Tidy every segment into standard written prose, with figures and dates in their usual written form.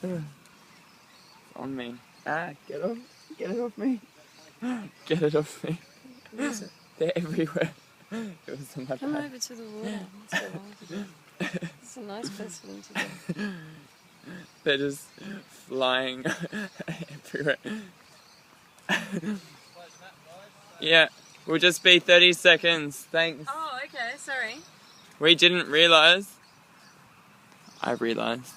It's on me. Ah, get off. Get it off me. Get it off me. They're everywhere. It was on my Come back. over to the water. That's what I want to do. It's a nice place for them to go. They're just flying everywhere. Yeah, we'll just be 30 seconds. Thanks. Oh, okay. Sorry. We didn't realise. I realised.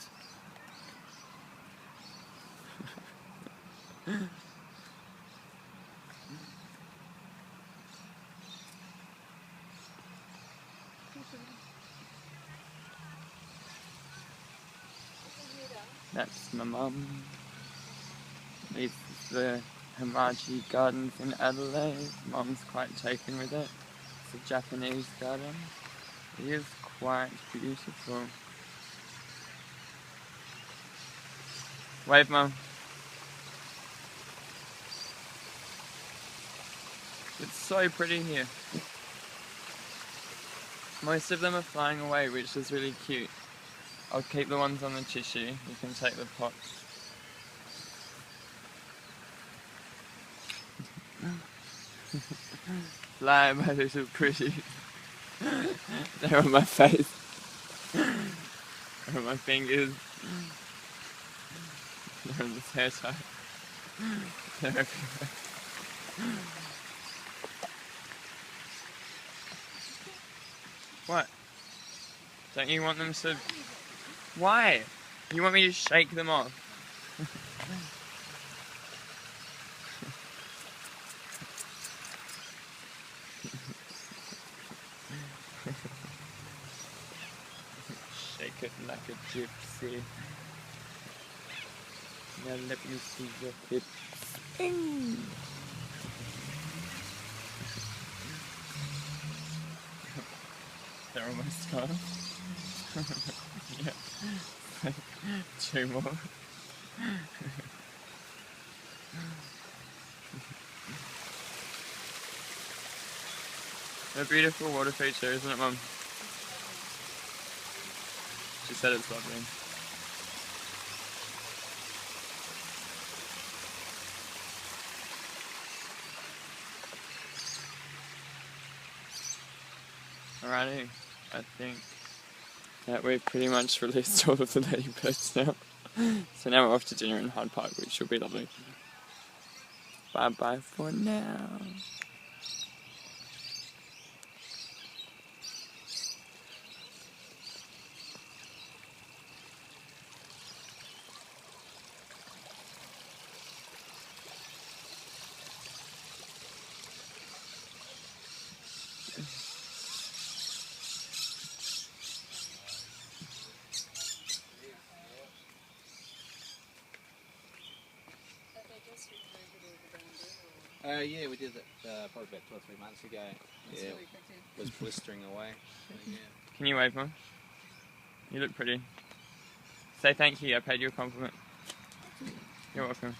That's my mum. This is the Hamachi Gardens in Adelaide. Mum's quite taken with it. It's a Japanese garden. It is quite beautiful. Wave, Mum. It's so pretty here. Most of them are flying away, which is really cute. I'll keep the ones on the tissue. You can take the pots. Fly, my little pretty. They're on my face. They're on my fingers. They're on this hair tie. They're everywhere. What? Don't you want them to... Why? You want me to shake them off? Shake it like a gypsy. Now let me see your hips. They're almost gone. Yeah. 2 more. A beautiful water feature, isn't it, Mum? She said it's lovely. Alrighty, I think that we've pretty much released all of the ladybirds now. So now we're off to dinner in Hyde Park, which will be lovely. Bye bye for now. Yeah, we did that probably about 2 or 3 months ago. Yeah, it was blistering away. So, yeah. Can you wave, Mum? You look pretty. Say thank you, I paid you a compliment. You're welcome.